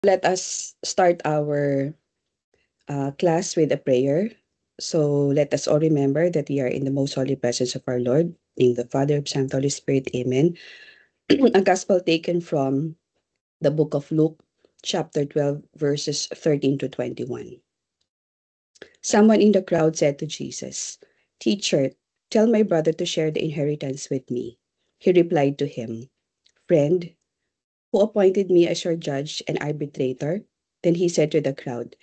Let us start our class with a prayer. So let us all remember that we are in the most holy presence of our Lord, in the Father, of Son, Holy Spirit. Amen. A gospel taken from the book of Luke, chapter 12, verses 13 to 21. Someone in the crowd said to Jesus, "Teacher, tell my brother to share the inheritance with me." He replied to him, "Friend, who appointed me as your judge and arbitrator?" Then he said to the crowd,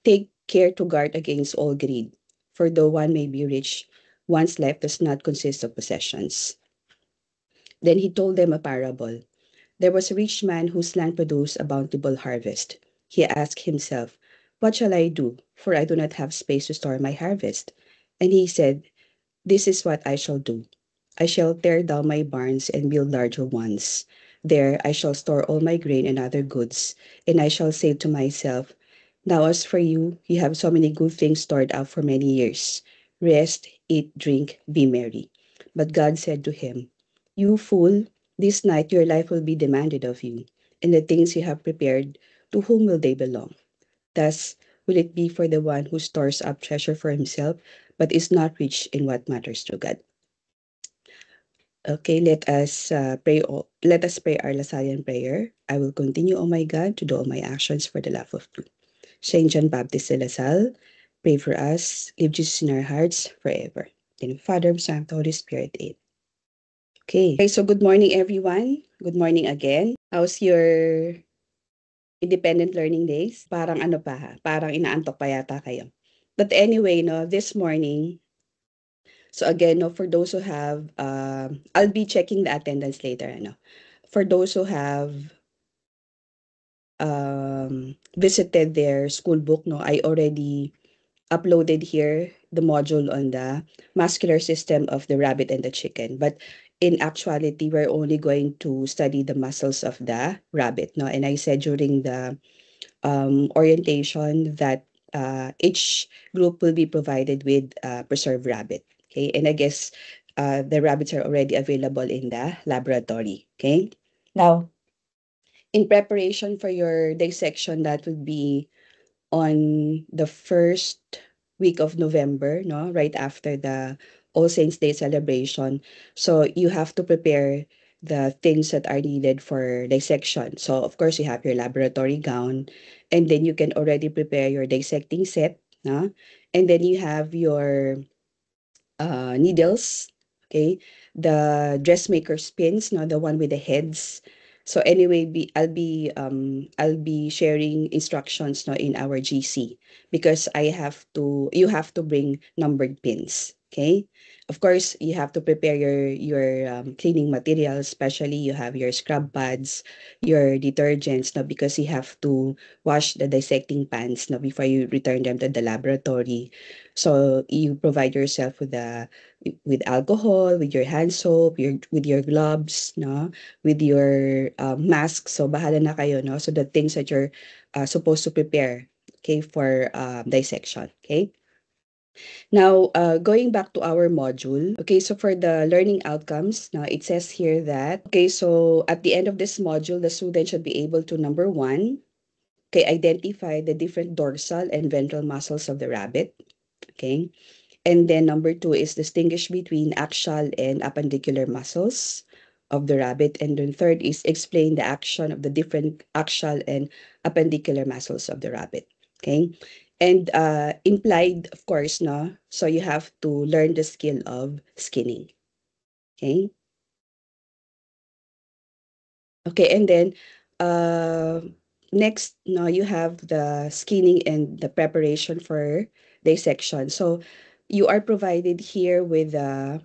"Take care to guard against all greed, for though one may be rich, one's life does not consist of possessions." Then he told them a parable. There was a rich man whose land produced a bountiful harvest. He asked himself, "What shall I do? For I do not have space to store my harvest." And he said, "This is what I shall do. I shall tear down my barns and build larger ones. There I shall store all my grain and other goods, and I shall say to myself, 'Now as for you, you have so many good things stored up for many years. Rest, eat, drink, be merry.' But God said to him, 'You fool, this night your life will be demanded of you, and the things you have prepared, to whom will they belong?' Thus will it be for the one who stores up treasure for himself, but is not rich in what matters to God." Okay, let us pray our Lasallian prayer. I will continue, O my God, to do all my actions for the love of you. Saint John Baptist de La Salle, pray for us. Leave Jesus in our hearts forever. In the Father, Son, Holy Spirit. Amen. Okay, so good morning, everyone. Good morning again. How's your independent learning days? Parang ano pa ha? Parang inaantok pa yata kayo. But anyway, no, this morning, so again, no, for those who have, I'll be checking the attendance later. Ano. For those who have visited their school book, no, I already uploaded here the module on the muscular system of the rabbit and the chicken. But in actuality, we're only going to study the muscles of the rabbit. No? And I said during the orientation that each group will be provided with preserved rabbit. Okay, and I guess the rabbits are already available in the laboratory. Okay, now in preparation for your dissection, that would be on the first week of November, no, right after the All Saints Day celebration. So you have to prepare the things that are needed for dissection. So of course you have your laboratory gown, and then you can already prepare your dissecting set, no? And then you have your needles, okay? The dressmaker's pins, no, the one with the heads. So anyway, I'll be sharing instructions no in our GC because you have to bring numbered pins, okay? Of course, you have to prepare your cleaning materials, especially you have your scrub pads, your detergents, no, because you have to wash the dissecting pans no before you return them to the laboratory. So you provide yourself with alcohol, with your hand soap, with your gloves, no, with your mask. So bahala na kayo, no. So the things that you're supposed to prepare, okay, for dissection, okay. Now, going back to our module, okay, so for the learning outcomes, now it says here that, okay, so at the end of this module, the student should be able to, number one, okay, identify the different dorsal and ventral muscles of the rabbit, okay. And then number two is distinguish between axial and appendicular muscles of the rabbit. And then third is explain the action of the different axial and appendicular muscles of the rabbit. Okay. And implied, of course, no. So you have to learn the skill of skinning. Okay. Okay. And then uh, next, no, you have the skinning and the preparation for dissection. So you are provided here with the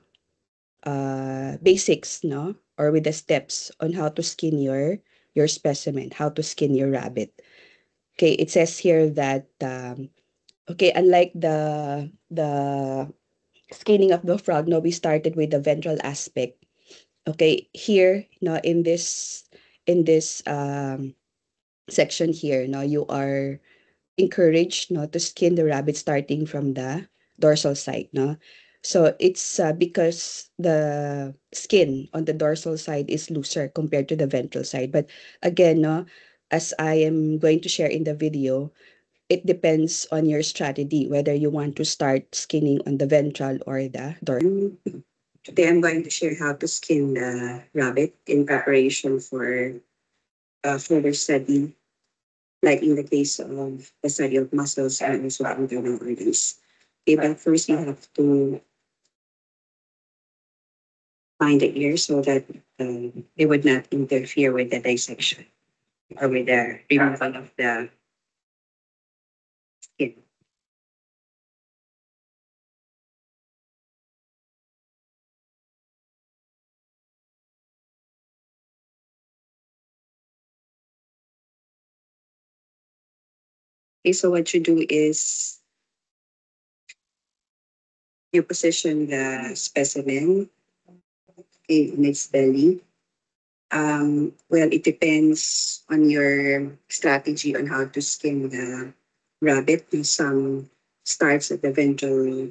basics, no? Or with the steps on how to skin your specimen, how to skin your rabbit. Okay, it says here that okay, unlike the skinning of the frog, no, we started with the ventral aspect. Okay, here, no, in this section here, no, you are encouraged no to skin the rabbit starting from the dorsal side, no. So it's because the skin on the dorsal side is looser compared to the ventral side. But again, no, as I am going to share in the video, it depends on your strategy, whether you want to start skinning on the ventral or the dorsal. Today I'm going to share how to skin the rabbit in preparation for further study, like in the case of the study of muscles and also internal organs. Okay, but first you have to find the ear so that they would not interfere with the dissection or with the removal of the skin. Okay, so what you do is you position the specimen in its belly. Well, it depends on your strategy on how to skin the rabbit. Some starts at the ventral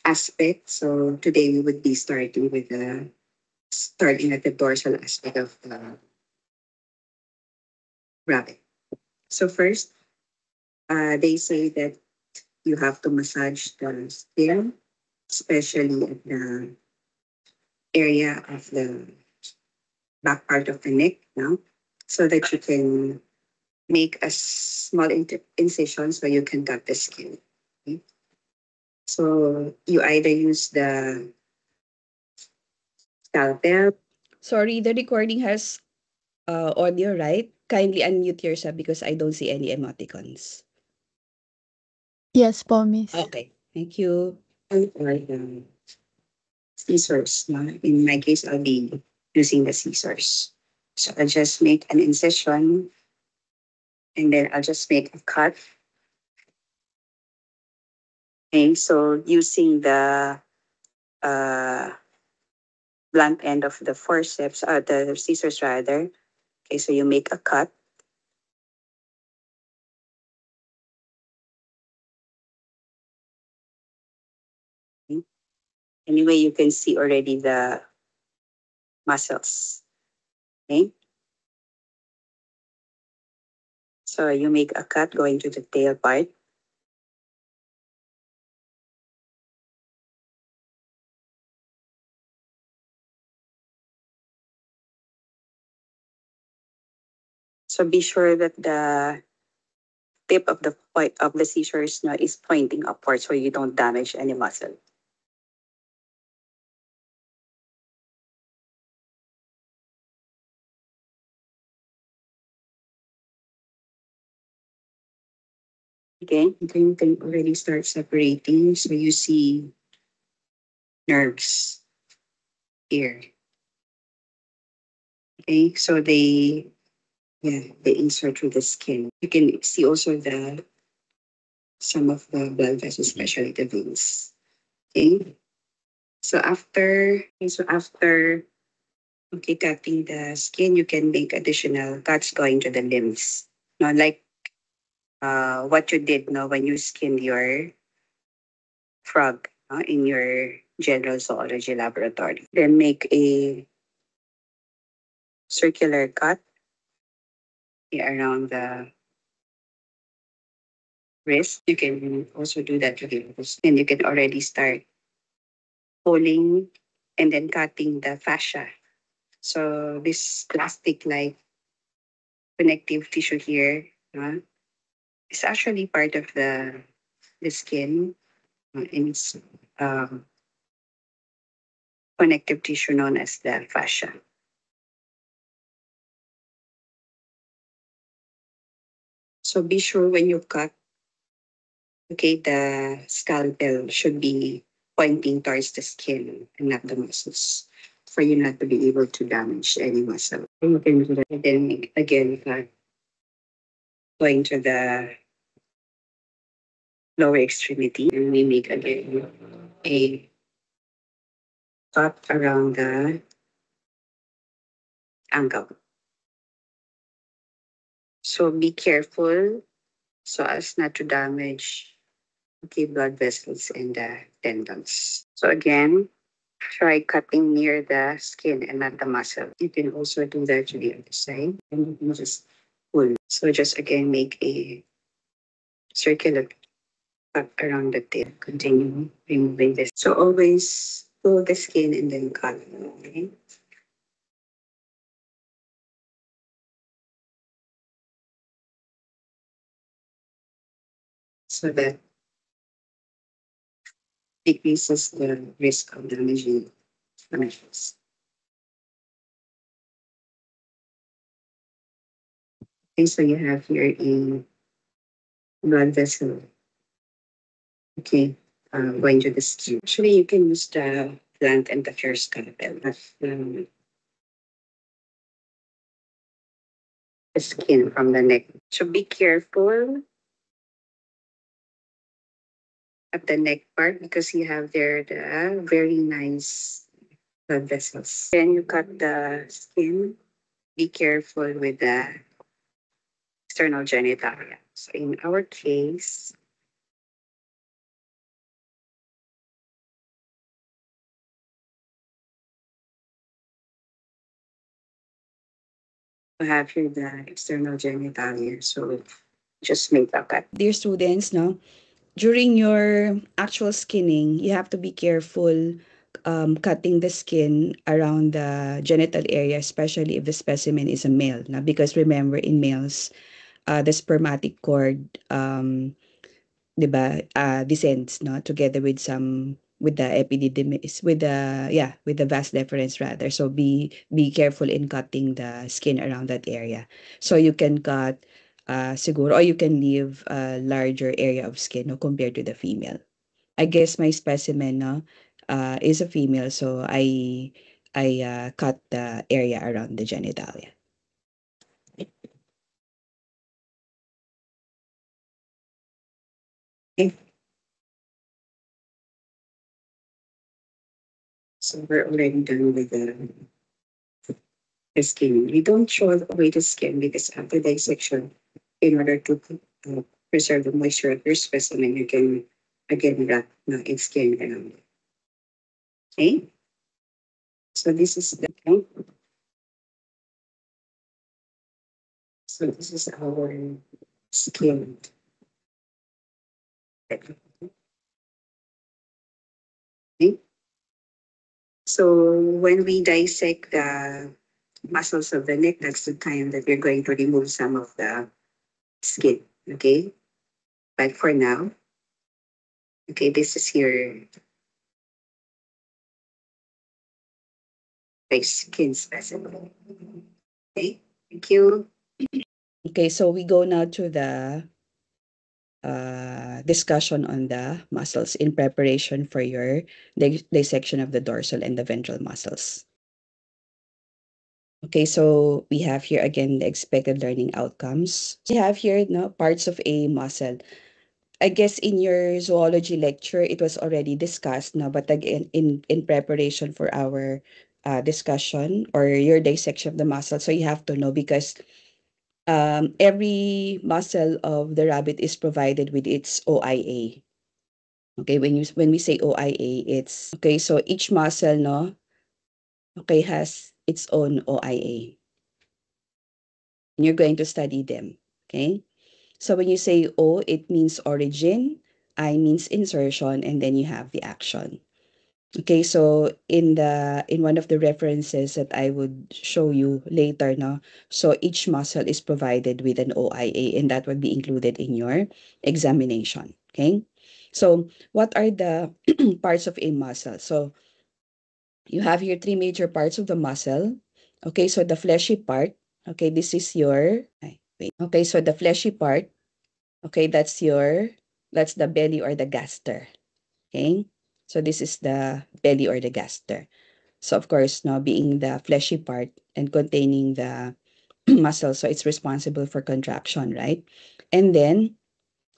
aspect. So today we would be starting at the dorsal aspect of the rabbit. So first, they say that you have to massage the skin, especially at the area of the back part of the neck, no? So that you can make a small incision so you can cut the skin. Okay? So you either use the scalpel. Sorry, the recording has audio, right? Kindly unmute yourself because I don't see any emoticons. Yes po, miss. Okay, thank you. Or the scissors. No? In my case, I'll be using the scissors. So I'll just make an incision and then I'll just make a cut. Okay, so using the uh, blunt end of the forceps, the scissors rather. Okay, so you make a cut. Okay. Anyway, you can see already the muscles. Okay, so you make a cut going to the tail part. So be sure that the tip of the point of the scissors now is pointing upwards so you don't damage any muscle. Okay, then you can already start separating. So you see nerves here. Okay, so they insert through the skin. You can see also the some of the blood vessels, especially the veins. Okay, so after cutting the skin, you can make additional cuts going to the limbs. No, like what you did no when you skinned your frog in your general zoology laboratory. Then make a circular cut around the wrist. You can also do that with your wrist. And you can already start pulling and then cutting the fascia. So this plastic like connective tissue here is actually part of the skin and it's um, connective tissue known as the fascia. So be sure when you cut, okay, the scalpel should be pointing towards the skin and not the muscles for you not to be able to damage any muscle. And you can do that. And then again, going to the lower extremity, and we make again a cut around the ankle. So be careful so as not to damage blood vessels and the tendons. So again, try cutting near the skin and not the muscle. You can also do that to the other side. And you can just pull. So just again make a circular cut around the tip. Continue removing this. So always pull the skin and then cut. Okay. So that decreases the risk of damaging damages. Okay, so you have here a blood vessel. Okay, going to the skin. Actually, you can use the plant and the pure scalpel. The skin from the neck. So be careful at the neck part because you have there the very nice blood vessels. Then you cut the skin. Be careful with the external genitalia. So in our case, we have here the external genitalia. So just make a cut. Dear students, no, during your actual skinning, you have to be careful cutting the skin around the genital area, especially if the specimen is a male. Now, because remember, in males, the spermatic cord, 'di ba, descends, no, together with some with the epididymis, with the with the vas deferens rather. So be careful in cutting the skin around that area. So you can cut siguro or you can leave a larger area of skin, no, compared to the female. I guess my specimen, no, is a female, so I cut the area around the genitalia. Okay. So we're already done with the skin. We don't throw away the skin because after dissection, in order to preserve the moisture of your specimen, you can again wrap its skin around it. Okay? So this is the okay. So this is our skin. Okay? So when we dissect the muscles of the neck, that's the time that we're going to remove some of the skin. Okay? But for now, okay, this is your skin specimen. Okay? Thank you. Okay, so we go now to the discussion on the muscles in preparation for your dissection of the dorsal and the ventral muscles. Okay, so we have here again the expected learning outcomes. So we have here no parts of a muscle. I guess in your zoology lecture it was already discussed, no, but again in preparation for our discussion or your dissection of the muscle, so you have to know because every muscle of the rabbit is provided with its OIA. Okay, when we say OIA, it's okay. So each muscle, no, okay, has its own OIA. And you're going to study them. Okay. So when you say O, it means origin. I means insertion, and then you have the action. Okay, so in one of the references that I would show you later, no, so each muscle is provided with an OIA, and that would be included in your examination. Okay, so what are the parts of a muscle? So you have here three major parts of the muscle. Okay, so the fleshy part. Okay, this is your. Wait. Okay, so the fleshy part. Okay, that's the belly or the gaster. Okay, so this is the belly or the gaster. So of course, now being the fleshy part and containing the muscle, so it's responsible for contraction, right? And then,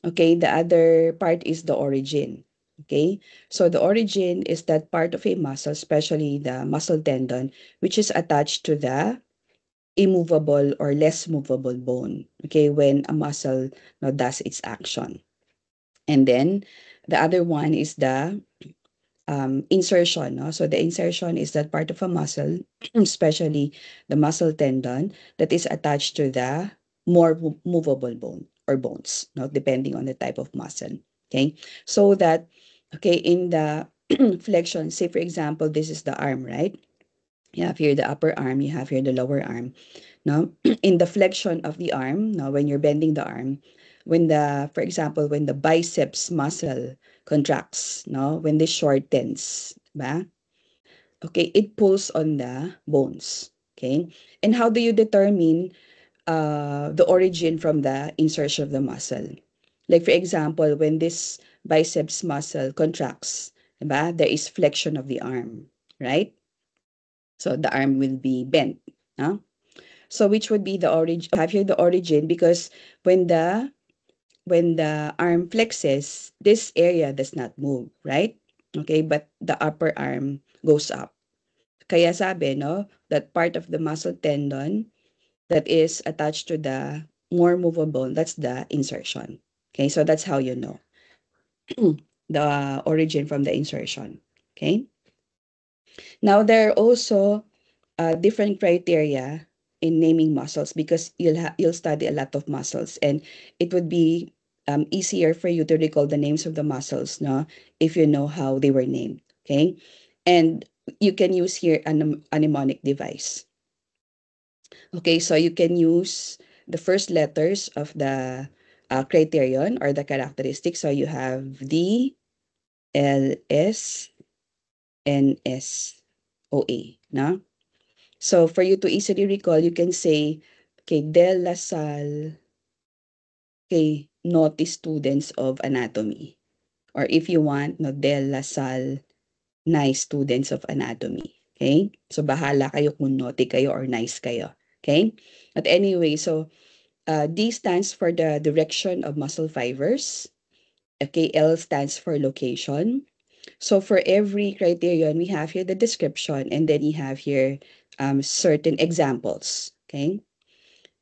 okay, the other part is the origin. Okay, so the origin is that part of a muscle, especially the muscle tendon, which is attached to the immovable or less movable bone. Okay, when a muscle now does its action. And then the other one is the insertion. No? So the insertion is that part of a muscle, especially the muscle tendon, that is attached to the more movable bone or bones, no, depending on the type of muscle. Okay, so that, okay, in the flexion, say for example, this is the arm, right? You have here the upper arm, you have here the lower arm. No, in the flexion of the arm, no, when you're bending the arm, when the, for example, when the biceps muscle contracts, no, when this shortens, ba? Okay, it pulls on the bones. Okay, and how do you determine the origin from the insertion of the muscle? Like for example, when this biceps muscle contracts, diba, there is flexion of the arm, right? So the arm will be bent. No? So which would be the origin? Have here the origin because when the when the arm flexes, this area does not move, right? Okay, but the upper arm goes up. Kaya sabi, no, that part of the muscle tendon that is attached to the more movable, that's the insertion. Okay, so that's how you know the origin from the insertion. Okay, now there are also different criteria in naming muscles because you'll study a lot of muscles and it would be easier for you to recall the names of the muscles, no, if you know how they were named. Okay, and you can use here a mnemonic device. Okay, so you can use the first letters of the criterion or the characteristics. So you have D, L, S, N, S, O, A. No? So for you to easily recall, you can say, okay, De La Salle, okay, naughty students of anatomy. Or if you want, no, De La Salle, nice students of anatomy. Okay? So bahala kayo kung naughty kayo or nice kayo. Okay? But anyway, so D stands for the direction of muscle fibers. Okay, L stands for location. So for every criterion, we have here the description, and then we have here certain examples. Okay.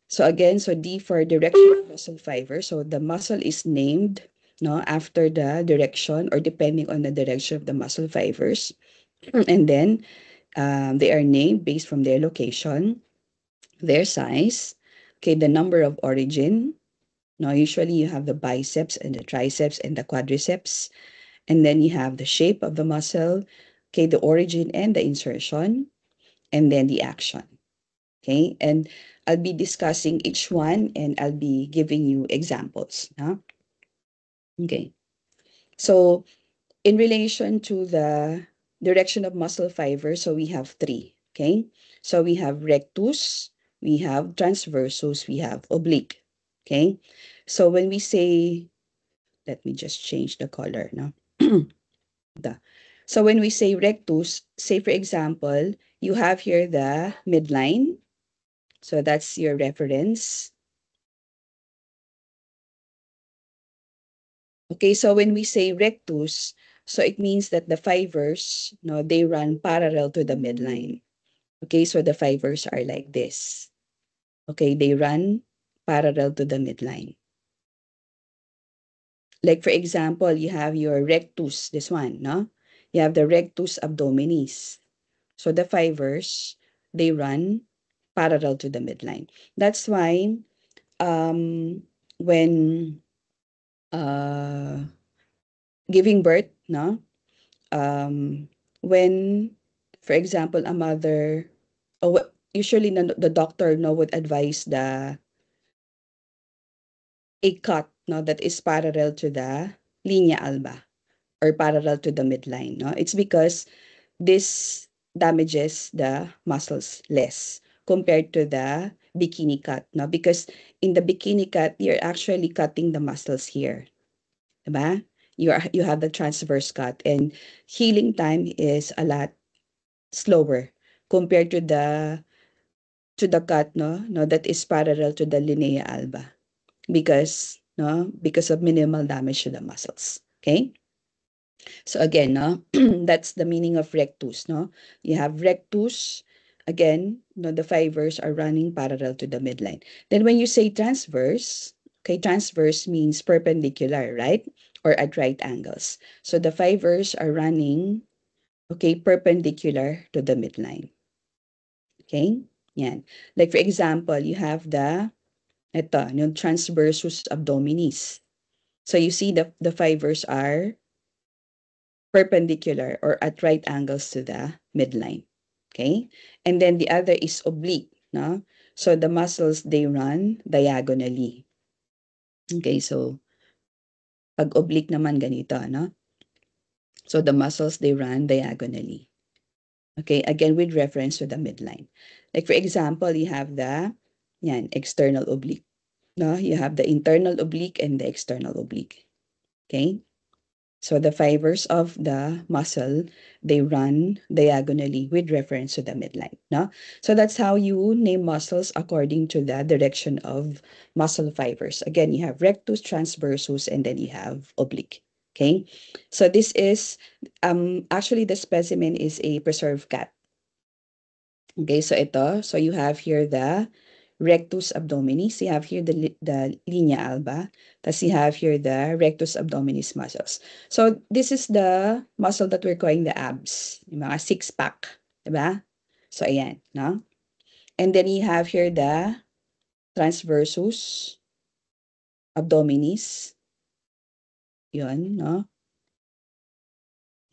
So again, so D for direction of muscle fiber. So the muscle is named, no, after the direction or depending on the direction of the muscle fibers. And then they are named based from their location, their size, okay, the number of origin. Now, usually you have the biceps and the triceps and the quadriceps, and then you have the shape of the muscle, okay, the origin and the insertion, and then the action, okay? And I'll be discussing each one and I'll be giving you examples, no? Okay. So, in relation to the direction of muscle fiber, so we have three, okay? So, we have rectus, we have transversus, we have oblique, okay? So, when we say, let me just change the color now. So when we say rectus, say for example, you have here the midline. So that's your reference. Okay, so when we say rectus, so it means that the fibers, no, they run parallel to the midline. Okay, so the fibers are like this. Okay, they run parallel to the midline. Like for example, you have your rectus, this one, no? You have the rectus abdominis. So the fibers, they run parallel to the midline. That's why when uh, giving birth, no, when, for example, a mother, usually the doctor no would advise the a cut no that is parallel to the linea alba or parallel to the midline. No, it's because this damages the muscles less compared to the bikini cut, no? Because in the bikini cut, you're actually cutting the muscles here, diba? You have the transverse cut, and healing time is a lot slower compared to the cut, no, that is parallel to the linea alba because no, because of minimal damage to the muscles. Okay. So again, no, that's the meaning of rectus, no? You have rectus, again, no, the fibers are running parallel to the midline. Then when you say transverse, okay, transverse means perpendicular, right? Or at right angles. So the fibers are running, okay, perpendicular to the midline. Okay? Yan. Like for example, you have the Ito, yung transversus abdominis. So you see the fibers are perpendicular or at right angles to the midline. Okay? And then the other is oblique, no? So the muscles, they run diagonally. Okay, so pag oblique naman ganito, no? So the muscles, they run diagonally. Okay, again, with reference to the midline. Like for example, you have the external oblique. No, you have the internal oblique and the external oblique. Okay? So the fibers of the muscle, they run diagonally with reference to the midline. No? So that's how you name muscles according to the direction of muscle fibers. Again, you have rectus, transversus, and then you have oblique. Okay? So this is, actually the specimen is a preserved cat. Okay, so ito. So you have here the rectus abdominis. You have here the linea alba. Tapos you have here the rectus abdominis muscles. So this is the muscle that we're calling the abs. Yung mga six-pack. Diba? So ayan, no? And then you have here the transversus abdominis. Yun, no?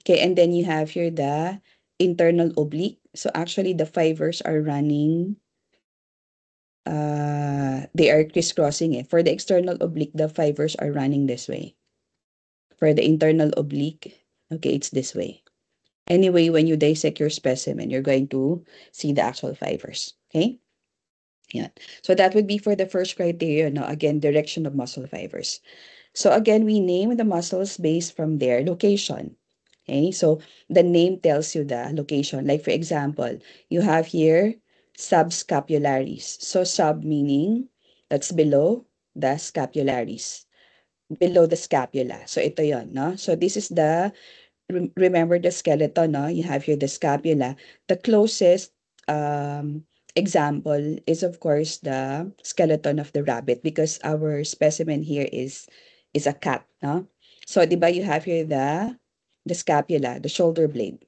Okay, and then you have here the internal oblique. So actually the fibers are running, they are crisscrossing it. For the external oblique, the fibers are running this way. For the internal oblique, okay, it's this way. Anyway, when you dissect your specimen, you're going to see the actual fibers, okay? Yeah. So that would be for the first criteria, no? Again, direction of muscle fibers. So again, we name the muscles based from their location. Okay, so the name tells you the location. Like for example, you have here subscapularis. So sub meaning that's below the scapularis, below the scapula. So ito yon, no? So this is the, remember the skeleton, no? You have here the scapula. The closest example is of course the skeleton of the rabbit because our specimen here is a cat, no? So di ba you have here the scapula, the shoulder blade,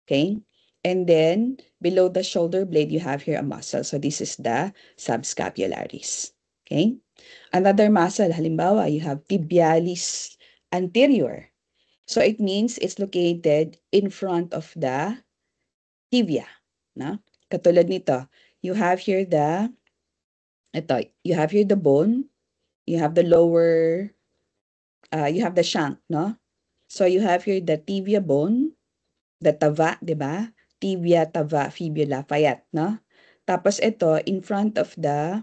okay? And then below the shoulder blade you have here a muscle. So this is the subscapularis, okay? Another muscle, halimbawa, you have tibialis anterior. So it means it's located in front of the tibia, no? Katulad nito, you have here you have here the bone, you have the lower, you have the shank, no? So you have here the tibia bone, the tava, di ba? Tibia, tava, fibula, payat, no? Tapos ito, in front of the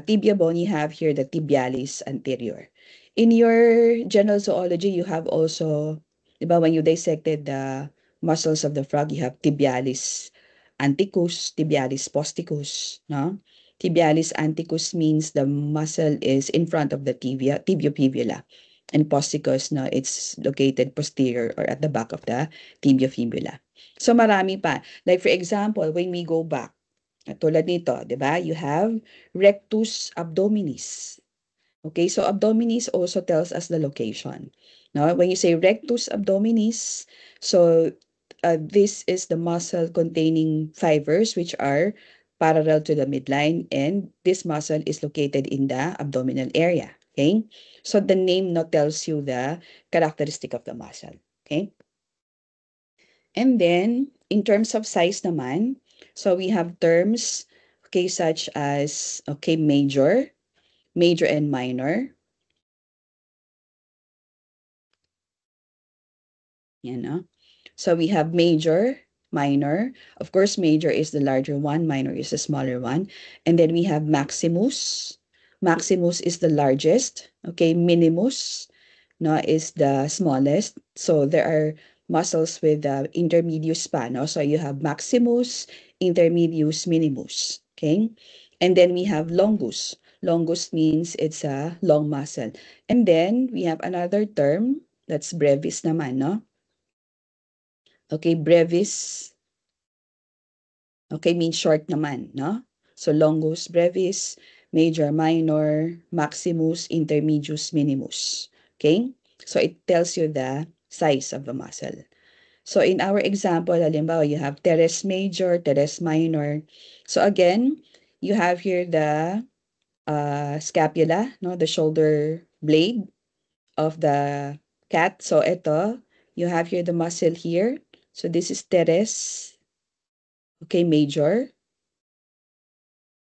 tibia bone, you have here the tibialis anterior. In your general zoology, you have also, di ba, when you dissected the muscles of the frog, you have tibialis anticus, tibialis posticus, no? Tibialis anticus means the muscle is in front of the tibia, tibiofibula. And posticus, no, it's located posterior or at the back of the tibiofibula. So marami pa. Like for example, when we go back, tulad nito, di ba? You have rectus abdominis. Okay, so abdominis also tells us the location. Now, when you say rectus abdominis, so this is the muscle containing fibers which are parallel to the midline, and this muscle is located in the abdominal area. Okay, so the name now tells you the characteristic of the muscle. Okay. And then, in terms of size naman, so we have terms, okay, such as, okay, major, major and minor. Yan, no? So we have major, minor. Of course, major is the larger one, minor is the smaller one. And then we have maximus. Maximus is the largest. Okay, minimus, no, is the smallest. So there are muscles with intermedius span. No? So you have maximus, intermedius, minimus. Okay, and then we have longus. Longus means it's a long muscle. And then we have another term that's brevis naman, no? Okay, brevis. Okay, means short naman, no? So longus, brevis, major, minor, maximus, intermedius, minimus. Okay? So it tells you the size of the muscle. So in our example, halimbawa, you have teres major, teres minor. So again, you have here the scapula, no, the shoulder blade of the cat. So ito, you have here the muscle here. So this is teres, okay, major.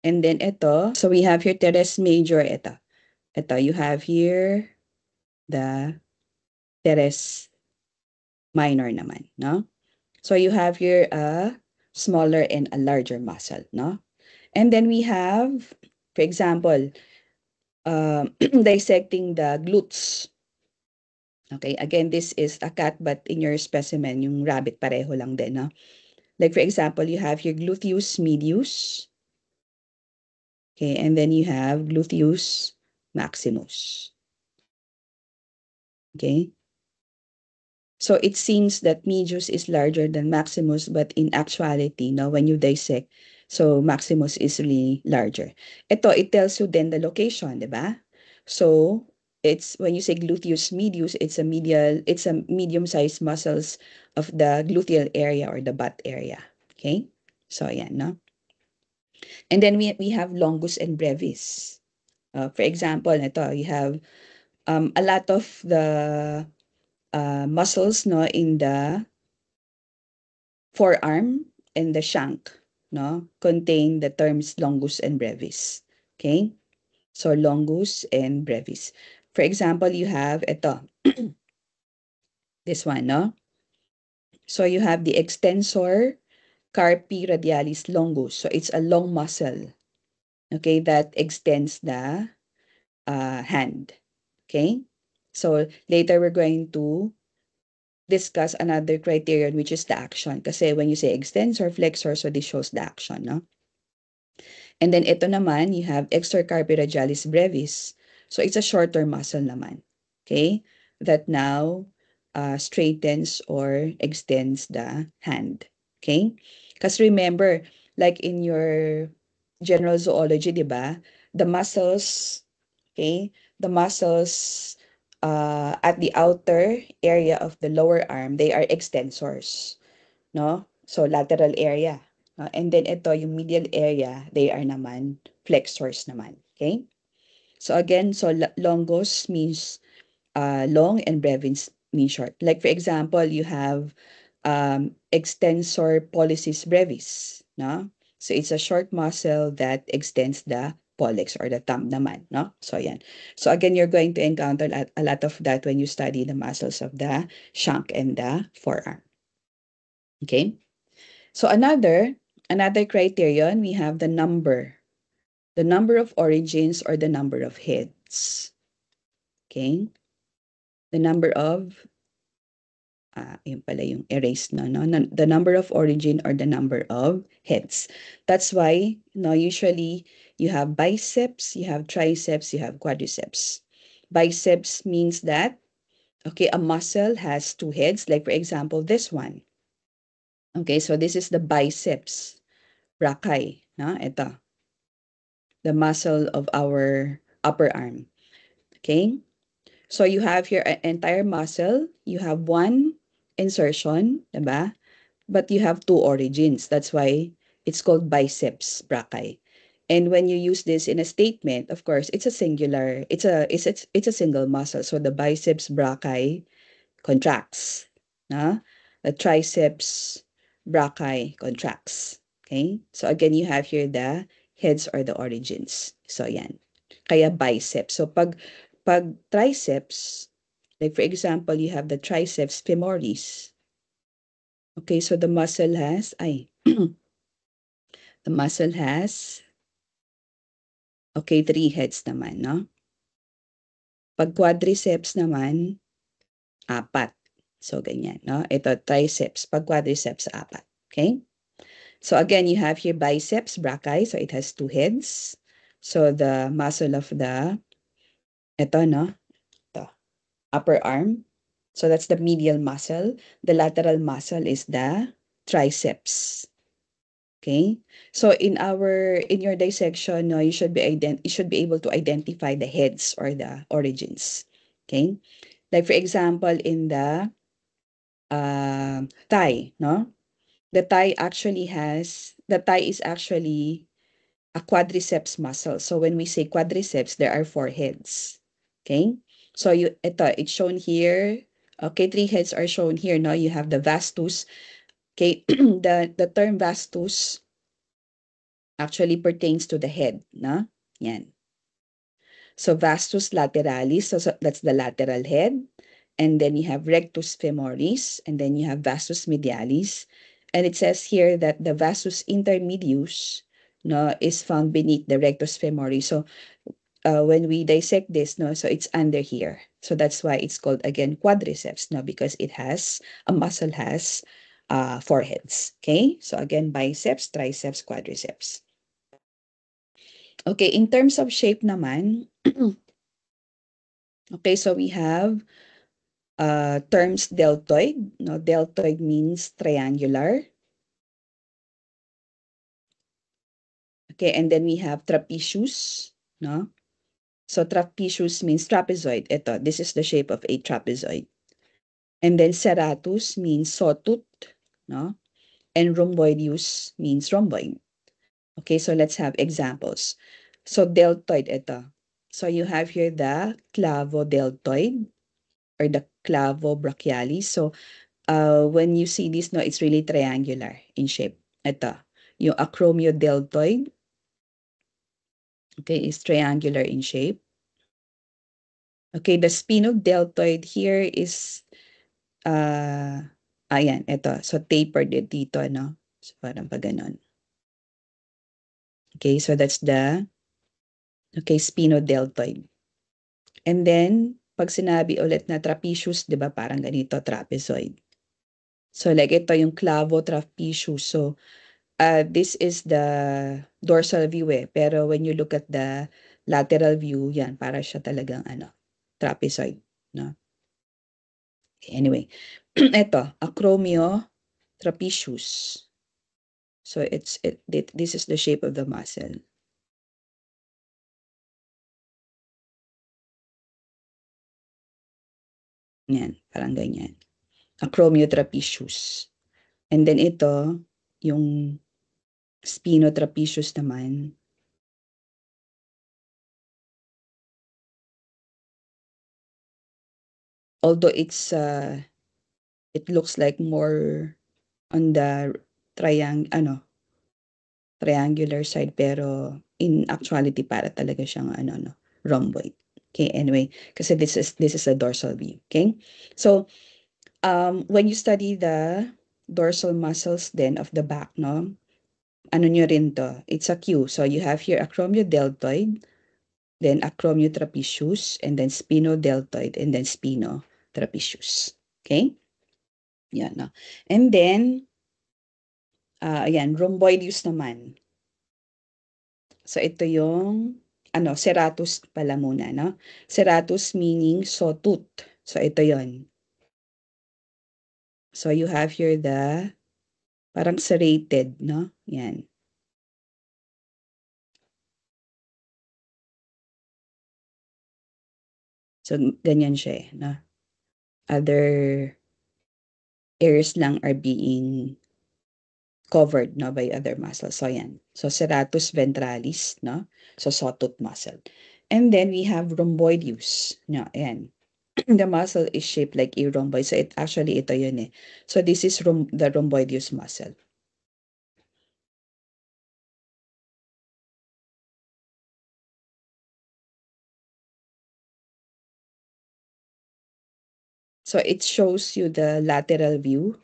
And then ito, so we have here teres major, ito. Ito, you have here the teres minor naman, no? So you have here a smaller and a larger muscle, no? And then we have, for example, dissecting the glutes. Okay, again, this is a cat, but in your specimen, yung rabbit pareho lang din, no? Like for example, you have your gluteus medius. Okay, and then you have gluteus maximus. Okay. So it seems that medius is larger than maximus, but in actuality, no, when you dissect, so maximus is really larger. Ito, it tells you then the location, di ba? So it's when you say gluteus medius, it's a medium-sized muscles of the gluteal area or the butt area. Okay? So yan, no? And then we have longus and brevis. For example, ito, you have a lot of the muscles, no, in the forearm and the shank, no, contain the terms longus and brevis. Okay? So longus and brevis. For example, you have ito, this one, no? So you have the extensor carpi radialis longus. So it's a long muscle, okay, that extends the hand. Okay? So later we're going to discuss another criterion, which is the action. Kasi when you say extensor, flexor, so this shows the action, no? And then ito naman, you have extracarpiradialis brevis. So it's a shorter muscle naman. Okay? That now straightens or extends the hand. Okay? Because remember, like in your general zoology, di ba? The muscles, okay? The muscles at the outer area of the lower arm, they are extensors. No? So lateral area. No? And then ito, yung medial area, they are naman flexors naman. Okay? So again, so longus means long and brevis means short. Like for example, you have extensor pollicis brevis. No? So it's a short muscle that extends the pollex or the thumb naman. No? So yan. So again, you're going to encounter a lot of that when you study the muscles of the shank and the forearm. Okay? So another criterion, we have the number of origins or the number of heads. Okay? The number of, yun pala yung erased no? The number of origin or the number of heads. That's why, no, usually you have biceps, you have triceps, you have quadriceps. Biceps means that, okay, a muscle has two heads, like for example, this one. Okay, so this is the biceps brachii, no? Ito. The muscle of our upper arm. Okay? So you have your entire muscle, you have one insertion, diba? But you have two origins. That's why it's called biceps brachii. And when you use this in a statement, of course, it's a singular, it's a single muscle. So the biceps brachii contracts. Na? The triceps brachii contracts. Okay? So again, you have here the heads or the origins. So yan. Kaya biceps. So pag triceps, like for example, you have the triceps femoris. Okay, so the muscle has, the muscle has, okay, three heads naman, no? Pag quadriceps naman, apat. So, ganyan, no? Ito, triceps. Pag quadriceps, apat. Okay? So, again, you have here biceps, brachii. So, it has two heads. So, the muscle of the, ito, no? Ito, upper arm. So, that's the medial muscle. The lateral muscle is the triceps. Okay? So, in your dissection, no, you should be able to identify the heads or the origins. Okay? Like, for example, in the thigh, no? The thigh is actually a quadriceps muscle. So when we say quadriceps, there are 4 heads. Okay? So it's shown here. Okay, 3 heads are shown here. Now you have the vastus. Okay, the term vastus actually pertains to the head, no? Yan. So vastus lateralis, so that's the lateral head. And then you have rectus femoris, and then you have vastus medialis. And it says here that the vastus intermedius, no, is found beneath the rectus femoris. So when we dissect this, no, so it's under here. So that's why it's called again quadriceps, no, because a muscle has 4 heads. Okay, so again, biceps, triceps, quadriceps. Okay, in terms of shape naman, okay, so we have terms deltoid. No, deltoid means triangular. Okay, and then we have trapezius. No, so trapezius means trapezoid. Ito, this is the shape of a trapezoid. And then serratus means sawtooth. No, and rhomboideus means rhomboid. Okay, so let's have examples. So deltoid, ito. So you have here the clavodeltoid or the clavobrachialis. So when you see this, no, it's really triangular in shape. Ito, yung acromiodeltoid, okay, is triangular in shape. Okay, the spinodeltoid here is, ayan, ito. So tapered dito, no? So parang pa ganon. Okay, so that's the, okay, spinodeltoid. And then, pag sinabi ulit na trapezius, di ba, parang ganito, trapezoid. So like ito yung clavotrapezius. So this is the dorsal view pero when you look at the lateral view, yan, para siya talagang trapezoid, no? Okay, anyway, ito, acromiotrapezius. So this is the shape of the muscle. Yan, parang ganyan. Acromiotrapezius. And then ito, yung spinotrapezius naman. Although it looks like more on the triangular side, pero in actuality para talaga siyang rhomboid. Okay, anyway, kasi this is a dorsal view. Okay, so when you study the dorsal muscles then of the back, no, ano nyo rin to, it's a cue. So you have here acromiodeltoid, then acromiotrapezius, and then spinodeltoid, and then spinotrapezius. Okay, yan, no? And then ayan, rhomboideus naman. So ito yung serratus pala muna, no? Serratus meaning sawtooth. So ito yon. So you have here the parang serrated, no? Yan. So ganyan siya, no? Other areas lang are being covered, no, by other muscles. So yan. So serratus ventralis, no? So sawtooth muscle. And then we have rhomboideus. No, ayan. The muscle is shaped like a rhomboid. So ito yun eh. So this is the rhomboideus muscle. So it shows you the lateral view.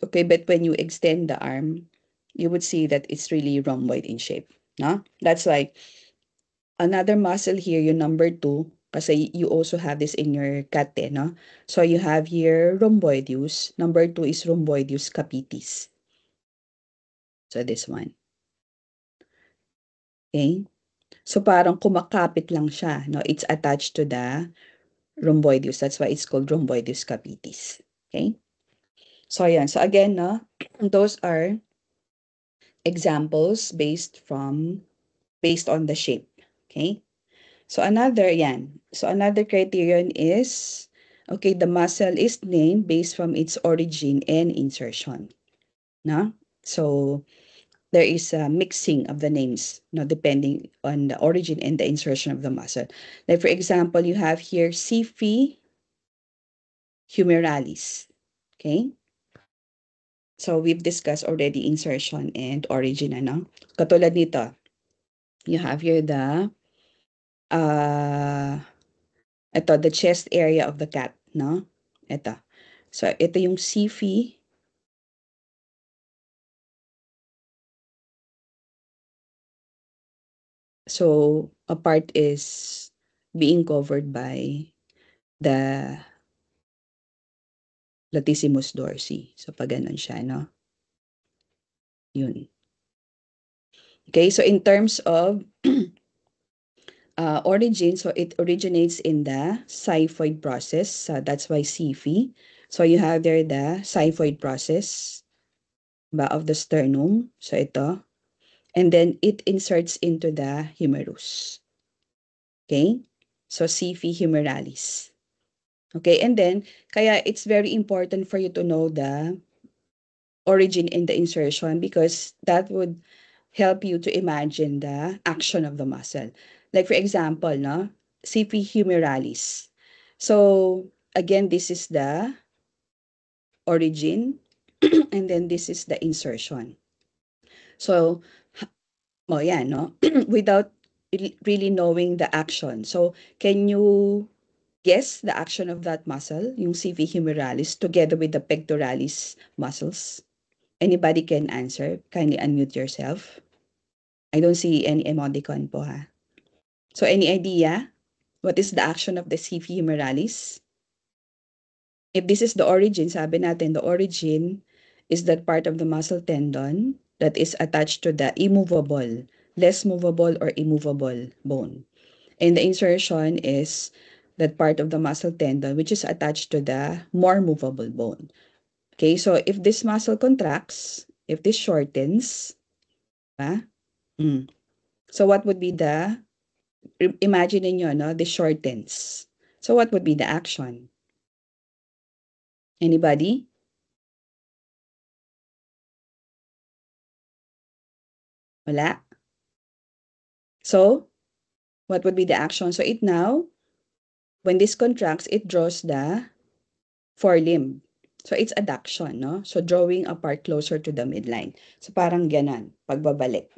Okay, but when you extend the arm, you would see that it's really rhomboid in shape. No? That's why another muscle here, yung number 2, kasi you also have this in your cat, no? So you have here rhomboideus. Number 2 is rhomboideus capitis. So this one. Okay? So parang kumakapit lang siya, no? It's attached to the rhomboideus. That's why it's called rhomboideus capitis. Okay? So ayan. So again, no? Those are examples based on the shape. Okay? So another criterion is, okay, the muscle is named based from its origin and insertion. No? So there is a mixing of the names, depending on the origin and the insertion of the muscle. Like for example, you have here Sifi humeralis. Okay? So we've discussed already insertion and origin, ano? Katulad nito, you have here uh, the chest area of the cat, no? Ito. So ito yung Sifi. So a part is being covered by the latissimus dorsi. So pag ganun siya, no? Yun. Okay, so in terms of origin, so it originates in the xiphoid process. So that's why SIFI. So you have there the xiphoid process of the sternum. So ito. And then it inserts into the humerus. Okay? So SIFI humeralis. Okay, and then, kaya it's very important for you to know the origin in the insertion because that would help you to imagine the action of the muscle. Like for example, no, CP humeralis. So again, this is the origin and then this is the insertion. So, yan, no? Without really knowing the action. So, can you guess the action of that muscle, yung CV humeralis, together with the pectoralis muscles? Anybody can answer? Kindly unmute yourself. I don't see any emoticon po ha. So any idea? What is the action of the CV humeralis? If this is the origin, sabi natin, the origin is that part of the muscle tendon that is attached to the immovable, less movable or immovable bone. And the insertion is that part of the muscle tendon which is attached to the more movable bone. Okay, so if this muscle contracts, if this shortens, so what would be the, imagine niyo, no, this shortens. So what would be the action? Anybody? Wala? So, what would be the action? So it now, when this contracts, it draws the forelimb. So it's adduction, no? So drawing apart closer to the midline. So parang ganon, pagbabalik.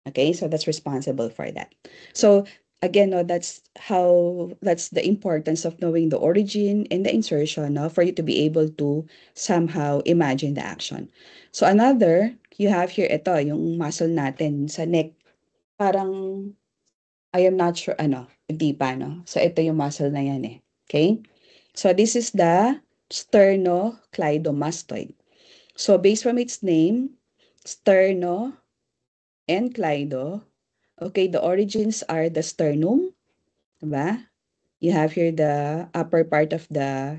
Okay, so that's responsible for that. So again, no, that's the importance of knowing the origin and the insertion, no, for you to be able to somehow imagine the action. So another, you have here, ito, yung muscle natin sa neck. Parang, I am not sure, hindi pa, no? So ito yung muscle na yan eh. Okay? So this is the sternocleidomastoid. So based from its name, sterno and cleido, okay, the origins are the sternum, diba? You have here the upper part of the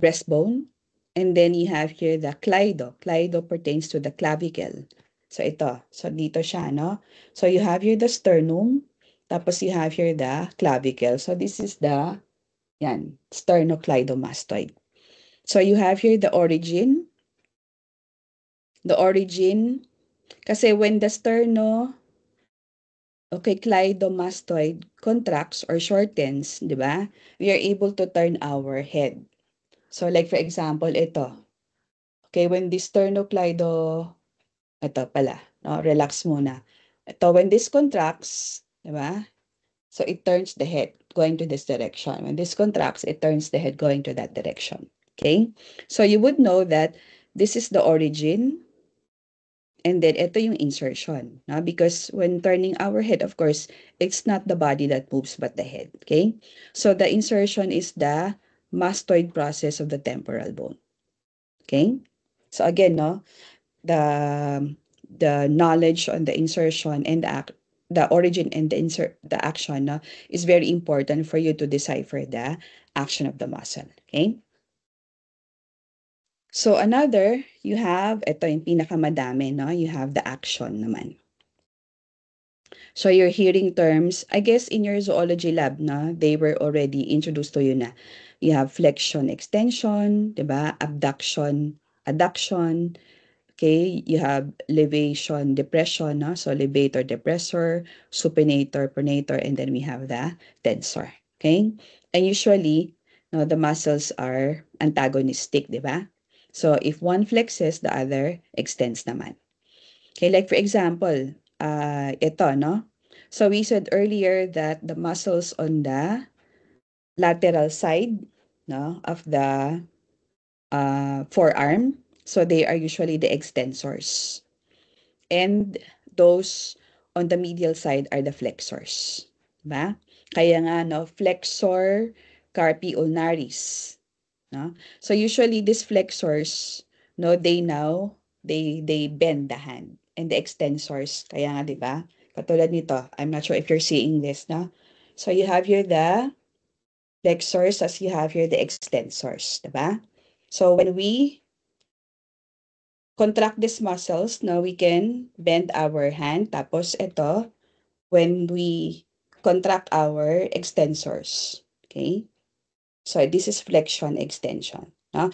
breastbone, and then you have here the cleido. Cleido pertains to the clavicle. So ito, so dito siya, no? So you have here the sternum, tapos you have here the clavicle. So this is the, sternocleidomastoid. So you have here the origin. The origin, kasi when the cleidomastoid contracts or shortens, di ba? We are able to turn our head. So like for example, ito. Okay, when this ito pala, no? Relax muna. Ito, when this contracts, di ba? So it turns the head going to this direction. When this contracts, it turns the head going to that direction. Okay? So you would know that this is the origin. And then, ito yung insertion. No? Because when turning our head, of course, it's not the body that moves, but the head. Okay? So, the insertion is the mastoid process of the temporal bone. Okay? So, again, no, the knowledge on the insertion and the origin and the action, no, is very important for you to decipher the action of the muscle. Okay? So, another, you have, ito yung pinakamadami, no? You have the action naman. So you're hearing terms, I guess in your zoology lab na, they were already introduced to you na. You have flexion, extension, 'di ba? Abduction, adduction. Okay, you have levation, depression, no? So levator, depressor, supinator, pronator, and then we have the tensor. Okay? And usually, no, the muscles are antagonistic, di ba? So if one flexes, the other extends naman. Okay, like for example, ito, no? So we said earlier that the muscles on the lateral side, no, of the forearm, so they are usually the extensors. And those on the medial side are the flexors. Diba? Kaya nga, no, flexor carpi ulnaris. No? So usually these flexors, no, they bend the hand. And the extensors, kaya nga, di ba? Katulad nito, I'm not sure if you're seeing this, no? So you have here the flexors as you have here the extensors, di ba? So when we contract these muscles, now we can bend our hand. Tapos ito, when we contract our extensors. Okay? So this is flexion, extension. No?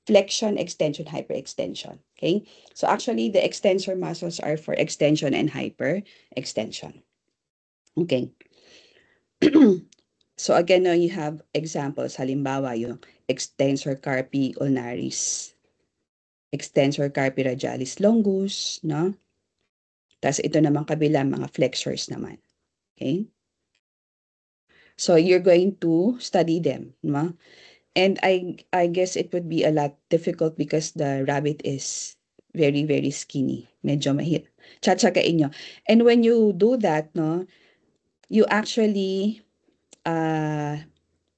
Flexion, extension, hyperextension. Okay? So actually, the extensor muscles are for extension and hyperextension. Okay. So again, now you have examples. Halimbawa, yung extensor carpi ulnaris, extensor carpi radialis longus, no? Tapos ito naman kabila, mga flexors naman. Okay? So you're going to study them, no? And I guess it would be a lot difficult because the rabbit is very, very skinny. Medyo mahirap. Tsatsagain nyo. And when you do that, no, you actually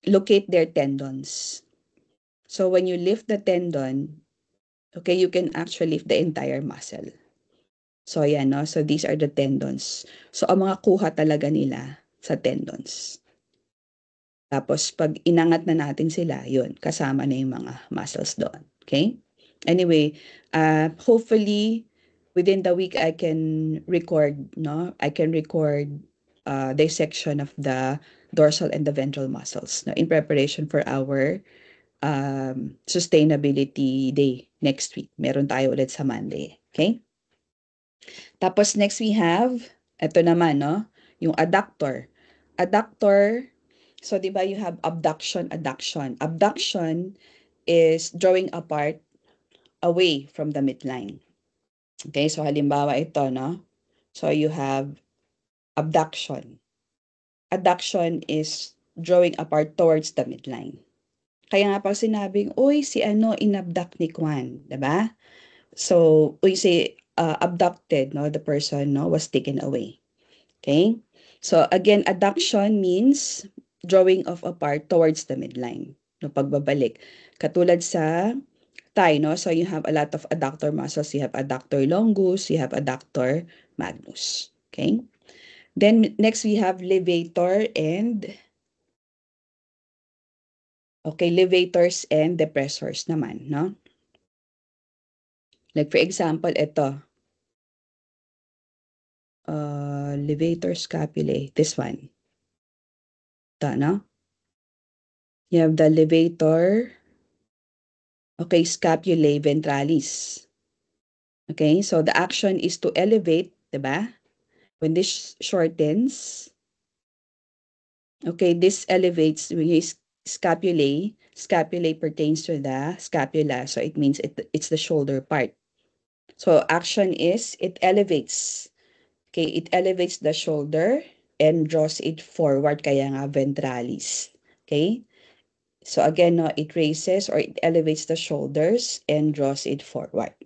locate their tendons. So when you lift the tendon, okay, you can actually lift the entire muscle. So yan, no? So these are the tendons. So ang mga kuha talaga nila sa tendons. Tapos pag inangat na natin sila, yun, kasama na yung mga muscles doon. Okay? Anyway, hopefully within the week I can record, no? I can record dissection of the dorsal and the ventral muscles, no, in preparation for our sustainability day next week. Meron tayo ulit sa Monday. Okay? Tapos next we have, ito naman, no? Yung adductor. Adductor, so di ba you have abduction, adduction. Abduction is drawing apart away from the midline. Okay, so halimbawa ito, no? So you have abduction. Adduction is drawing apart towards the midline. Kaya nga pag sinabing, uy, si ano, inabduct ni Kwan, diba? So, we say abducted, no? The person, no, was taken away. Okay? So, again, adduction means drawing off apart towards the midline. No, pagbabalik. Katulad sa thigh, no? So, you have a lot of adductor muscles. You have adductor longus, you have adductor magnus. Okay? Then, next we have levator and okay, levators and depressors naman, no? Like for example, ito. Levator scapulae, this one. Ito, no? You have the levator, okay, scapulae ventralis. Okay, so the action is to elevate, diba? When this shortens, okay, this elevates when you scapulae. Scapulae pertains to the scapula, so it means it's the shoulder part. So action is it elevates. Okay, it elevates the shoulder and draws it forward, kaya nga ventralis. Okay, so again, no, it raises or it elevates the shoulders and draws it forward.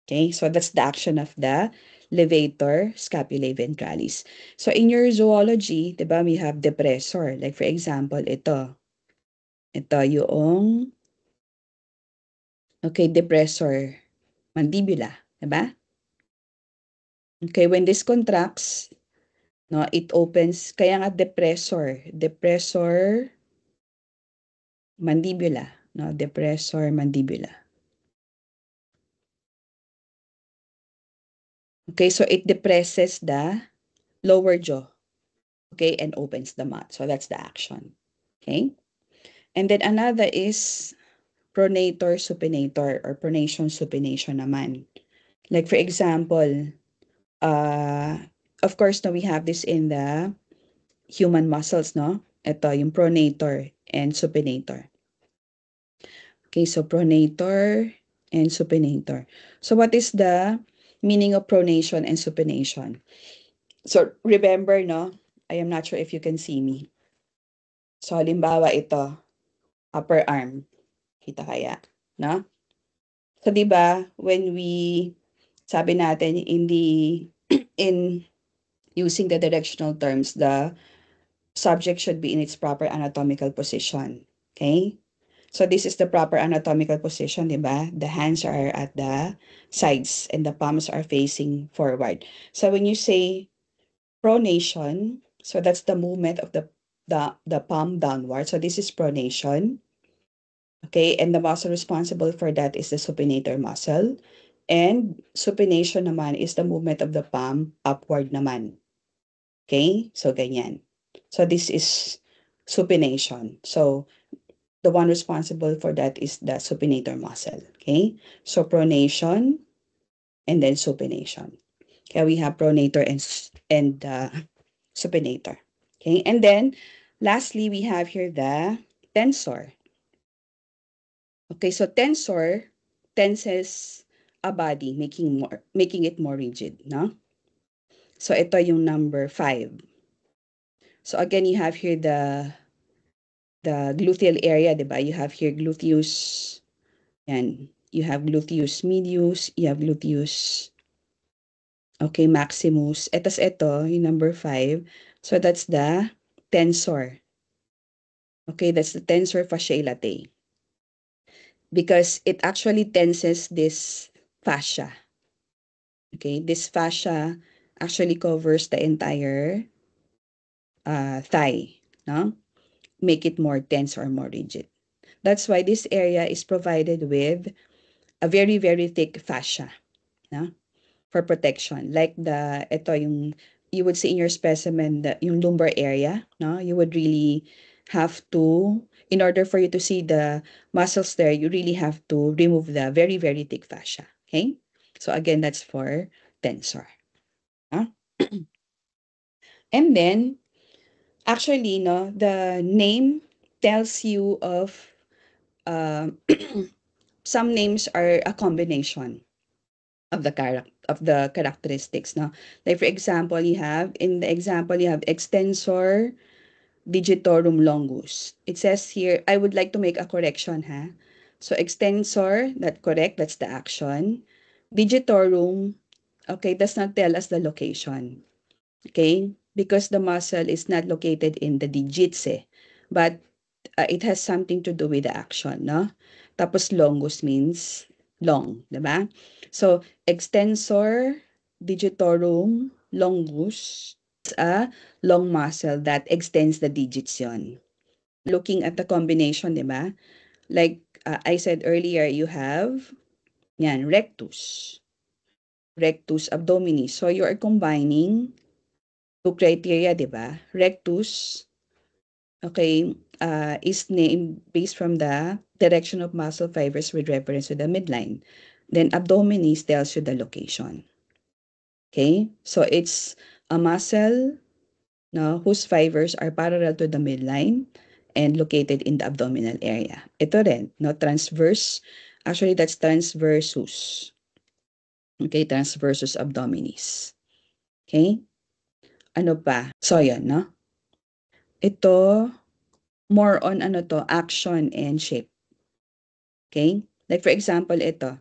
Okay, so that's the action of the levator scapulae ventralis. So in your zoology, diba, we have depressor. Like for example, ito. Ito yung, okay, depressor mandibula. Diba? Okay, when this contracts, no, it opens, kaya nga depressor mandibula, no, depressor mandibula. Okay, so it depresses the lower jaw, okay, and opens the mouth. So that's the action. Okay, and then another is pronator supinator or pronation supination naman. Like for example, of course, no, we have this in the human muscles, no? Ito, yung pronator and supinator. Okay, so pronator and supinator. So what is the meaning of pronation and supination? So remember, no? I am not sure if you can see me. So halimbawa ito, upper arm. Kita kaya, no? So 'di ba, when we sabi natin in the in using the directional terms, the subject should be in its proper anatomical position. Okay? So this is the proper anatomical position, di ba? The hands are at the sides and the palms are facing forward. So when you say pronation, so that's the movement of the palm downward. So this is pronation. Okay, and the muscle responsible for that is the supinator muscle. And supination naman is the movement of the palm upward naman. Okay, so ganyan. So this is supination. So the one responsible for that is the supinator muscle. Okay, so pronation and then supination. Okay, we have pronator and supinator. Okay, and then lastly we have here the tensor. Okay, so tensor tenses a body, making it more rigid, no? So ito yung number 5. So again, you have here the gluteal area, 'di ba? You have here gluteus, yan. You have gluteus medius, you have gluteus, okay, maximus. Etas ito, yung number 5. So that's the tensor. Okay, that's the tensor fasciae latae. Because it actually tenses this fascia. Okay, this fascia actually covers the entire thigh, no? Make it more tense or more rigid. That's why this area is provided with a very, very thick fascia, no? For protection. Like ito yung, you would see in your specimen, yung lumbar area, no? You would really have to, in order for you to see the muscles there, you really have to remove the very, very thick fascia, okay? So again, that's for tensor. Huh? And then, actually, no, the name tells you of, uh, some names are a combination of the characteristics, no? Like for example, in the example you have extensor digitorum longus. It says here, I would like to make a correction, ha? So extensor, that correct, that's the action. Digitorum, okay, does not tell us the location. Okay? Because the muscle is not located in the digits, eh. But it has something to do with the action, no? Tapos longus means long, di ba? So, extensor digitorum longus is a long muscle that extends the digits yon. Looking at the combination, di ba? Like I said earlier, you have yan, rectus abdominis. So, you are combining two criteria, di ba? Rectus, okay, is named based from the direction of muscle fibers with reference to the midline. Then abdominis tells you the location. Okay, so it's a muscle, no, whose fibers are parallel to the midline and located in the abdominal area. Ito rin, no, transverse. Actually, that's transversus. Okay, transversus abdominis. Okay, ano pa? So, yan, no? Ito, more on ano to, action and shape. Okay? Like for example, ito,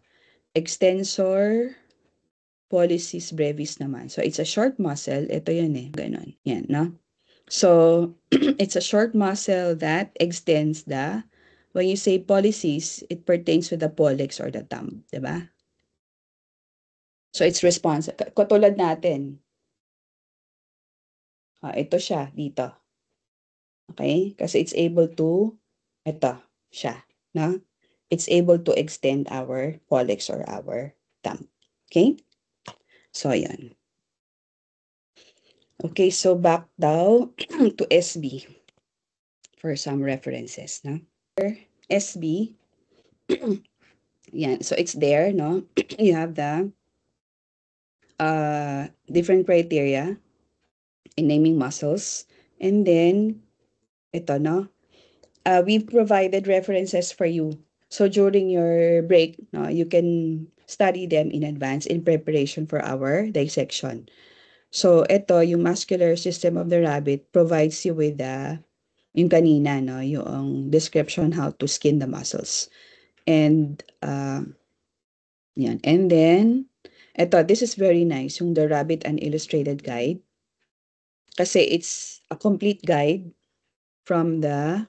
extensor pollicis brevis naman. So, it's a short muscle. Ito yun eh. Ganon. Yan, no? So, it's a short muscle that extends when you say pollicis, it pertains to the pollex or the thumb. Diba? So, it's responsive. Katulad natin. Ito siya, dito. Okay? Kasi it's able to, ito, siya. No? It's able to extend our pollex or our thumb. Okay? So, yan. Okay, so back daw to SB for some references, no? SB, yan. So, it's there, no? You have the different criteria in naming muscles. And then, ito, no? We've provided references for you. So during your break, no, you can study them in advance in preparation for our dissection. So ito, yung muscular system of the rabbit provides you with yung kanina, no, yung description how to skin the muscles. And yan. And then, ito, this is very nice, yung The Rabbit an Illustrated Guide. Kasi it's a complete guide from the,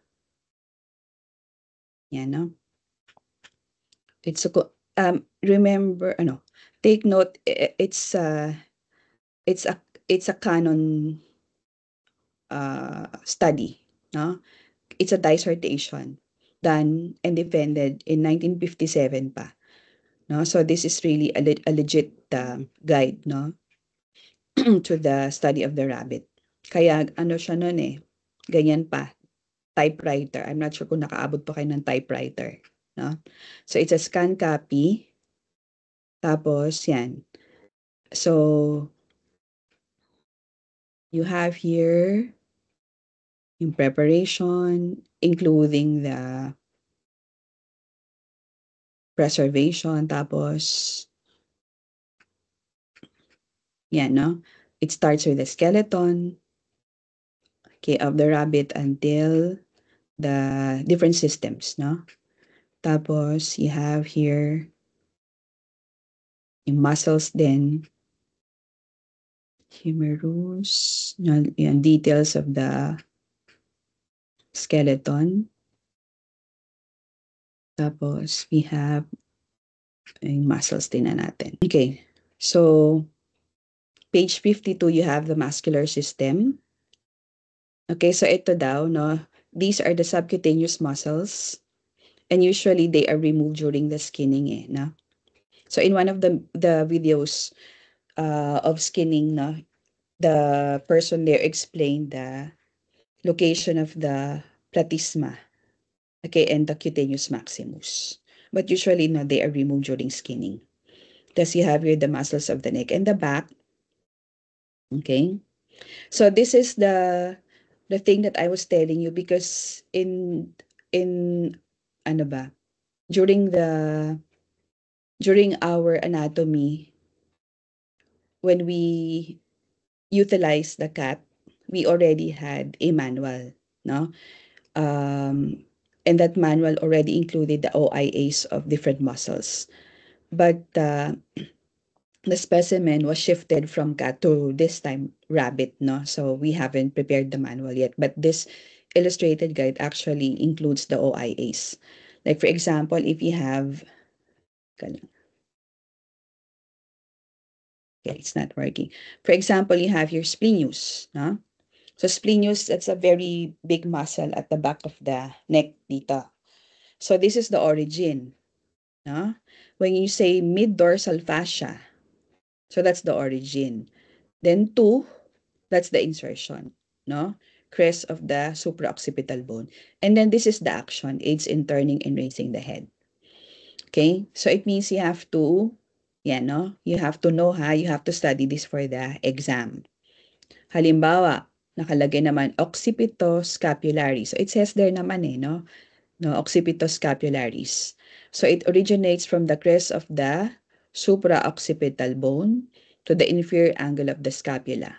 yan, no? It's a, remember, take note, it's it's a, it's a canon study, no? It's a dissertation done and defended in 1957 pa, no? So this is really a legit guide, no? To the study of the rabbit. Kaya ano siya nun ganyan pa, typewriter. I'm not sure kung nakaabot pa kayo ng typewriter, no? So it's a scan copy. Tapos yan. So you have here yung preparation, including the preservation. Tapos yan, no? It starts with the skeleton, okay, of the rabbit until the different systems, no? Tapos you have here yung muscles din, humerus, yung details of the skeleton. Tapos we have yung muscles din na natin. Okay, so page 52, you have the muscular system. Okay, so ito daw, no? These are the subcutaneous muscles and usually they are removed during the skinning, no? So in one of the videos of skinning, no, the person there explained the location of the platysma, okay, and the cutaneous maximus. But usually, no, they are removed during skinning. Thus, you have here the muscles of the neck and the back. Okay, so this is the thing that I was telling you because in ano ba during our anatomy, when we utilize the cat, we already had a manual, no? And that manual already included the OIAs of different muscles. But the specimen was shifted from cat to this time rabbit, no? So we haven't prepared the manual yet. But this illustrated guide actually includes the OIAs. Like for example, if you have, okay, it's not working. For example, you have your splenius, no? So splenius, that's a very big muscle at the back of the neck dito. So this is the origin, no? When you say mid-dorsal fascia, so that's the origin. Then 2, that's the insertion, no? Crest of the supraoccipital bone. And then this is the action, aids in turning and raising the head. Okay? So it means you have to, no? You have to know, you have to study this for the exam. Halimbawa, nakalagay naman occipitoscapularis. So it says there naman no? No, occipitoscapularis. So it originates from the crest of the supraoccipital bone to the inferior angle of the scapula.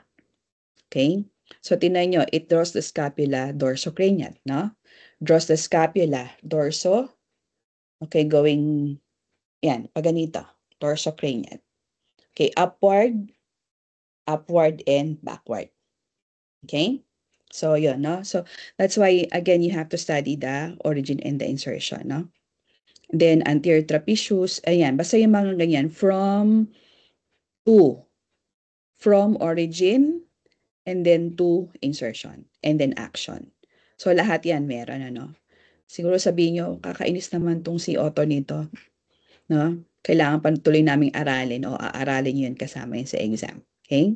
Okay? So tinan nyo, it draws the scapula dorsocranial, no? Draws the scapula dorso, okay, going, yan, pag ganito, dorsocranial. Okay, upward, and backward. Okay? So, yun, no? So, that's why, again, you have to study the origin and the insertion, no? Then, anterior trapezius, ayan, basta yung mga ganyan, from origin, and then to insertion, and then action. So, lahat yan meron, ano? Siguro sabihin nyo, kakainis naman tong si Otto nito, no? Kailangan pa tuloy naming aralin o aaralin nyo yun kasama yun sa exam. Okay?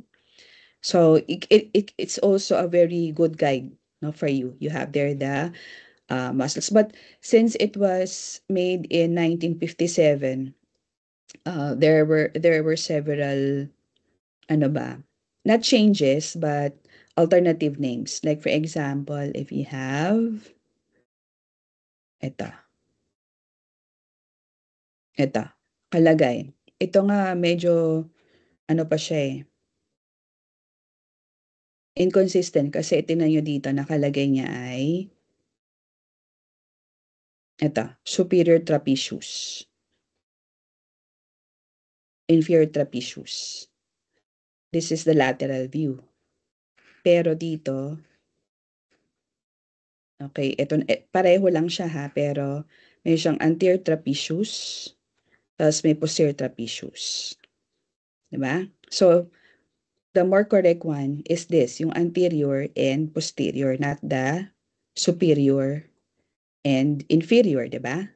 So, it's also a very good guide, no, for you. You have there the muscles. But since it was made in 1957, there were several ano ba? Not changes, but alternative names. Like for example, if you have ito, kalagay. Ito nga medyo ano pa siya eh, inconsistent kasi tingnan nyo dito nakalagay niya ay superior trapezius, inferior trapezius. This is the lateral view. Pero dito, okay, ito, pareho lang siya ha, pero may siyang anterior trapezius, tapos may posterior trapezius. Diba? So, the more correct one is this, yung anterior and posterior, not the superior and inferior, diba?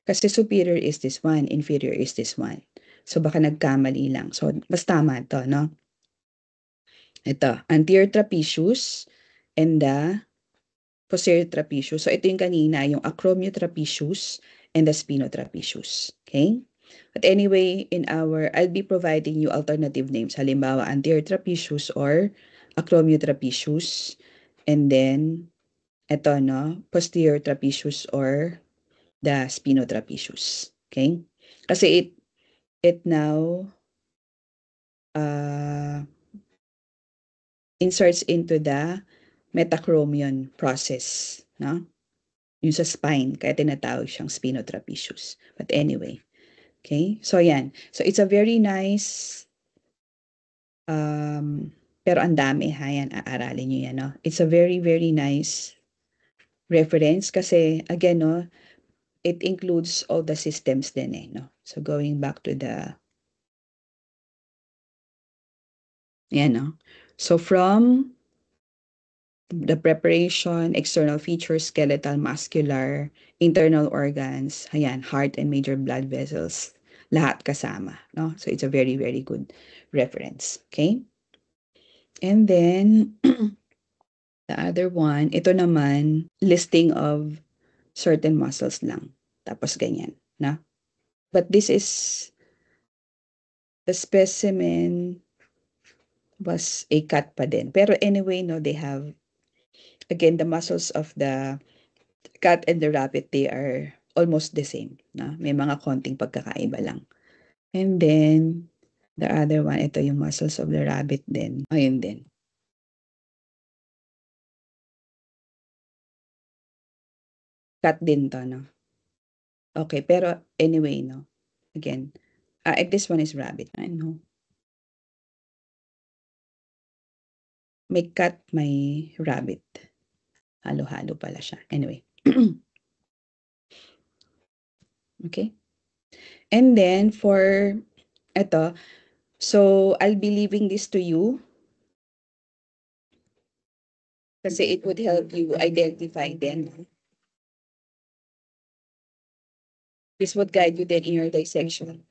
Kasi superior is this one, inferior is this one. So, baka nagkamali lang. So, mas tama to, no? Ito, anterior trapezius and the posterior trapezius. So, ito yung kanina, yung acromiotrapezius and the spinotrapezius. Okay? But anyway, I'll be providing you alternative names. Halimbawa, anterior trapezius or acromiotrapezius. And then, ito, no? Posterior trapezius or the spinotrapezius. Okay? Kasi it now inserts into the metachromion process, no? Yung sa spine, kaya tinatawag siyang spinotrapezius. But anyway, okay? So, yan. So, it's a very nice, pero ang dami, ha? Yan, aaralin nyo yan, no? It's a very, very nice reference kasi, again, no, it includes all the systems din, eh, no? So, going back to the, yan, no? So, from the preparation, external features, skeletal, muscular, internal organs, ayan, heart and major blood vessels, lahat kasama, no? So it's a very, very good reference, okay? And then, the other one, ito naman, listing of certain muscles lang. Tapos ganyan, no? But this is, the specimen was a cut pa din. Pero anyway, no, they have, again, the muscles of the cat and the rabbit, they are almost the same. Na? May mga konting pagkakaiba lang. And then, the other one, ito yung muscles of the rabbit din. Ayun din. Cat din to, no? Okay, pero anyway, no? Again, this one is rabbit. I know. May cat, may rabbit. Halo-halo pala siya. Anyway. Okay? And then, for ito, so I'll be leaving this to you kasi it would help you identify then. This would guide you then in your dissection.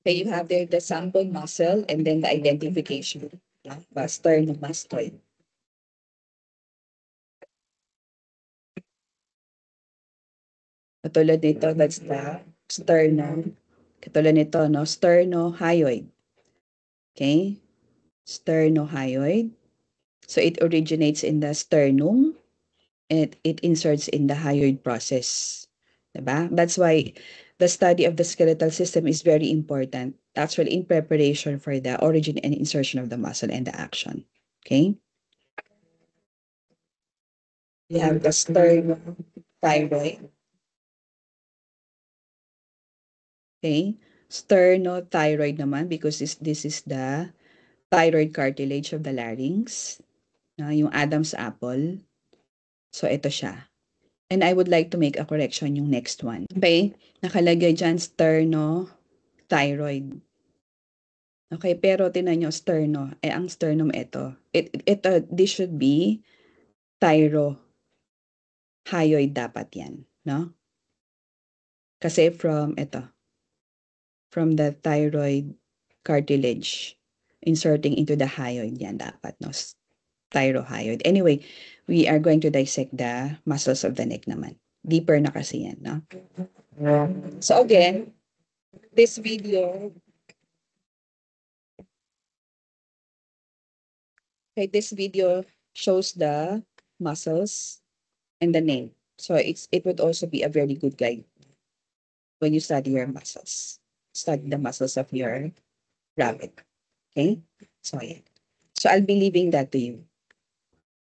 Okay, you have there the sample muscle and then the identification. Sternemastoid. Katulad nito, that's the sternum. Katulad nito, no? Sternohyoid. Okay? Sternohyoid. So it originates in the sternum and it inserts in the hyoid process. Diba? That's why the study of the skeletal system is very important, actually in preparation for the origin and insertion of the muscle and the action. Okay? You have the sternothyroid. Okay? Sternothyroid naman because this is the thyroid cartilage of the larynx. Yung Adam's apple. So, ito siya. And I would like to make a correction yung next one. Okay? Nakalagay dyan sternothyroid. Okay, pero tinan nyo, sterno. Ang sternum ito. This should be thyrohyoid dapat yan. No? Kasi from the thyroid cartilage, inserting into the hyoid yan dapat, no? Thyrohyoid. Anyway, we are going to dissect the muscles of the neck naman. Deeper na kasi yan, no? So again, this video, okay, this video shows the muscles and the name. So it would also be a very good guide when you study your muscles. Study the muscles of your rabbit. Okay? So yeah. So I'll be leaving that to you.